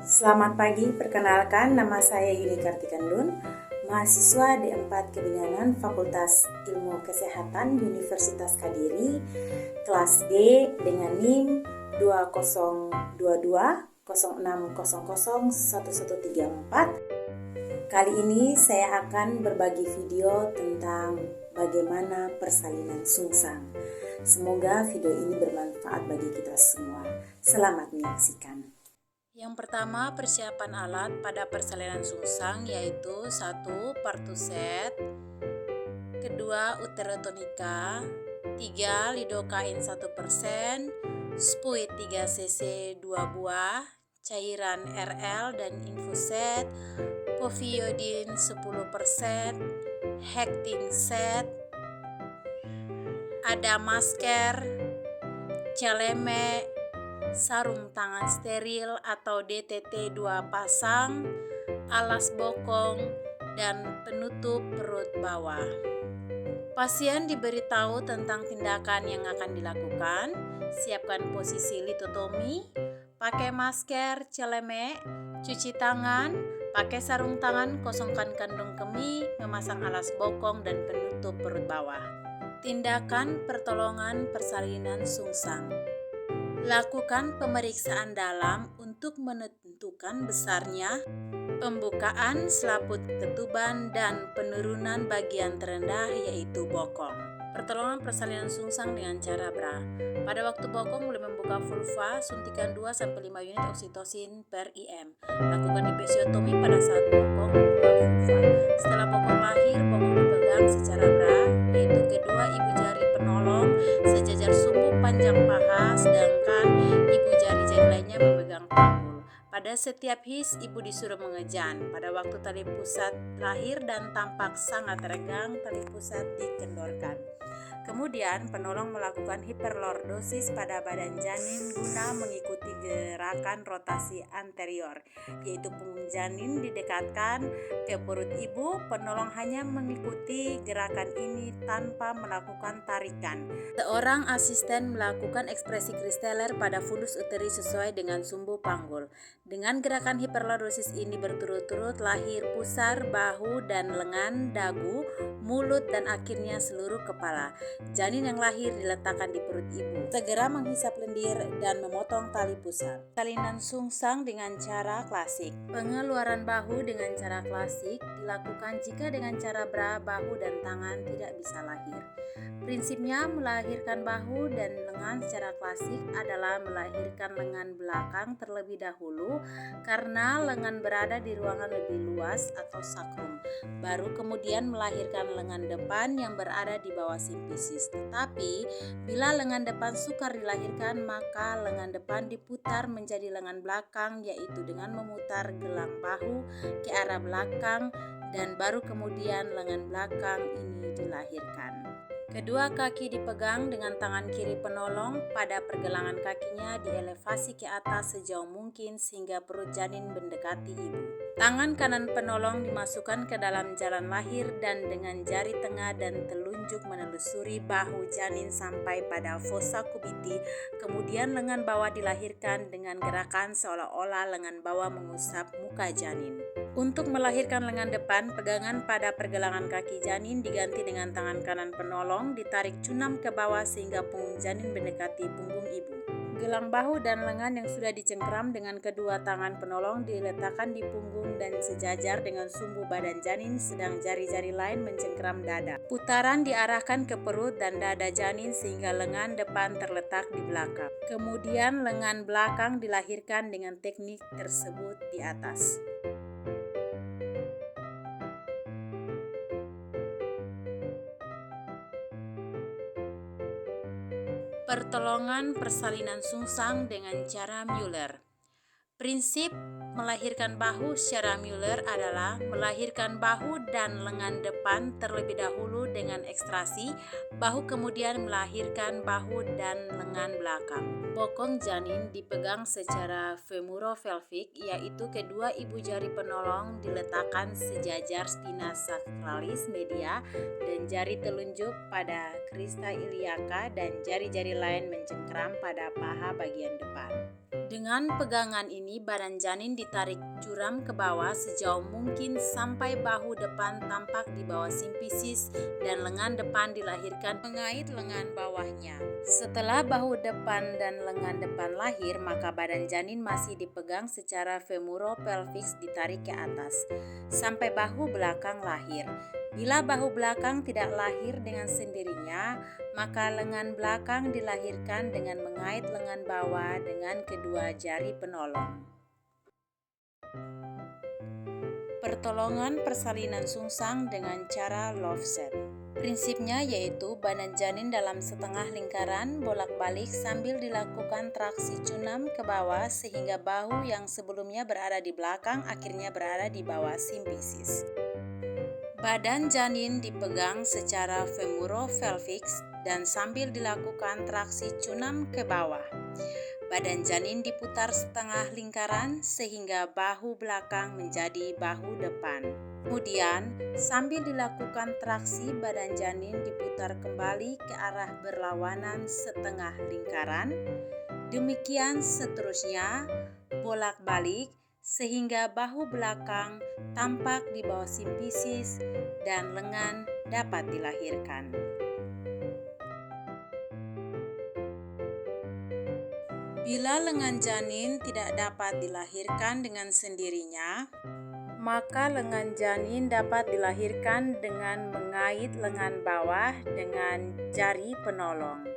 Selamat pagi, perkenalkan nama saya Yuni Kartikandun, mahasiswa D4 Kebinyanan Fakultas Ilmu Kesehatan Universitas Kadiri, kelas D dengan NIM 202206001134. Kali ini saya akan berbagi video tentang bagaimana persalinan sungsang. Semoga video ini bermanfaat bagi kita semua. Selamat menyaksikan. Yang pertama, persiapan alat pada persalinan sungsang yaitu 1. Partuset, kedua uterotonika, 3. lidokain 1%, spuit 3 cc 2 buah, cairan RL dan infuset, poviodin 10%, hektin set, ada masker, celeme, sarung tangan steril atau DTT 2 pasang, alas bokong, dan penutup perut bawah. Pasien diberitahu tentang tindakan yang akan dilakukan, siapkan posisi litotomi, pakai masker, celeme, cuci tangan, pakai sarung tangan, kosongkan kandung kemih, memasang alas bokong dan penutup perut bawah. Tindakan pertolongan persalinan sungsang. Lakukan pemeriksaan dalam untuk menentukan besarnya, pembukaan selaput ketuban, dan penurunan bagian terendah yaitu bokong. Pertolongan persalinan sungsang dengan cara bra. Pada waktu bokong mulai membuka vulva, suntikan 2-5 unit oksitosin per IM. Lakukan episiotomi pada saat bokong membuka vulva. Setelah bokong lahir, bokong dipegang secara bra, yaitu kedua ibu jari penolong sejajar sumbu panjang paha, sedangkan ibu jari-jari lainnya memegang panggul. Pada setiap his, ibu disuruh mengejan. Pada waktu tali pusat lahir dan tampak sangat tegang, tali pusat dikendorkan. Kemudian penolong melakukan hiperlordosis pada badan janin guna mengikuti gerakan rotasi anterior, yaitu punggung janin didekatkan ke perut ibu. Penolong hanya mengikuti gerakan ini tanpa melakukan tarikan. Seorang asisten melakukan ekspresi kristeller pada fundus uteri sesuai dengan sumbu panggul. Dengan gerakan hiperlordosis ini berturut-turut lahir pusar, bahu dan lengan, dagu, mulut, dan akhirnya seluruh kepala. Janin yang lahir diletakkan di perut ibu. Segera menghisap lendir dan memotong tali pusar. Persalinan sungsang dengan cara klasik. Pengeluaran bahu dengan cara klasik dilakukan jika dengan cara bra, bahu dan tangan tidak bisa lahir. Prinsipnya melahirkan bahu dan lengan secara klasik adalah melahirkan lengan belakang terlebih dahulu karena lengan berada di ruangan lebih luas atau sakrum, baru kemudian melahirkan lengan depan yang berada di bawah simfisis. Tetapi bila lengan depan sukar dilahirkan, maka lengan depan diputar menjadi lengan belakang, yaitu dengan memutar gelang bahu ke arah belakang, dan baru kemudian lengan belakang ini dilahirkan. Kedua kaki dipegang dengan tangan kiri penolong, pada pergelangan kakinya dielevasi ke atas sejauh mungkin sehingga perut janin mendekati ibu. Tangan kanan penolong dimasukkan ke dalam jalan lahir dan dengan jari tengah dan telunjuk menelusuri bahu janin sampai pada fossa cubiti. Kemudian lengan bawah dilahirkan dengan gerakan seolah-olah lengan bawah mengusap muka janin. Untuk melahirkan lengan depan, pegangan pada pergelangan kaki janin diganti dengan tangan kanan penolong, ditarik cunam ke bawah sehingga punggung janin mendekati punggung ibu. Gelang bahu dan lengan yang sudah dicengkram dengan kedua tangan penolong diletakkan di punggung dan sejajar dengan sumbu badan janin, sedang jari-jari lain mencengkram dada. Putaran diarahkan ke perut dan dada janin sehingga lengan depan terletak di belakang. Kemudian lengan belakang dilahirkan dengan teknik tersebut di atas. Pertolongan persalinan sungsang dengan cara Müller. Prinsip melahirkan bahu secara Müller adalah melahirkan bahu dan lengan depan terlebih dahulu dengan ekstraksi, bahu kemudian melahirkan bahu dan lengan belakang. Bokong janin dipegang secara femuro-pelvic, yaitu kedua ibu jari penolong diletakkan sejajar spina sacralis media dan jari telunjuk pada crista iliaca dan jari-jari lain mencengkeram pada paha bagian depan. Dengan pegangan ini, badan janin ditarik curam ke bawah sejauh mungkin sampai bahu depan tampak di bawah simfisis dan lengan depan dilahirkan mengait lengan bawahnya. Setelah bahu depan dan lengan depan lahir, maka badan janin masih dipegang secara femuro-pelvic ditarik ke atas sampai bahu belakang lahir. Bila bahu belakang tidak lahir dengan sendirinya, maka lengan belakang dilahirkan dengan mengait lengan bawah dengan kedua jari penolong. Pertolongan persalinan sungsang dengan cara love set. Prinsipnya yaitu badan janin dalam setengah lingkaran bolak-balik sambil dilakukan traksi cunam ke bawah sehingga bahu yang sebelumnya berada di belakang akhirnya berada di bawah simfisis. Badan janin dipegang secara femuro-pelvic dan sambil dilakukan traksi cunam ke bawah. Badan janin diputar setengah lingkaran sehingga bahu belakang menjadi bahu depan. Kemudian, sambil dilakukan traksi, badan janin diputar kembali ke arah berlawanan setengah lingkaran. Demikian seterusnya, bolak-balik sehingga bahu belakang tampak di bawah simfisis dan lengan dapat dilahirkan. Bila lengan janin tidak dapat dilahirkan dengan sendirinya, maka lengan janin dapat dilahirkan dengan mengait lengan bawah dengan jari penolong.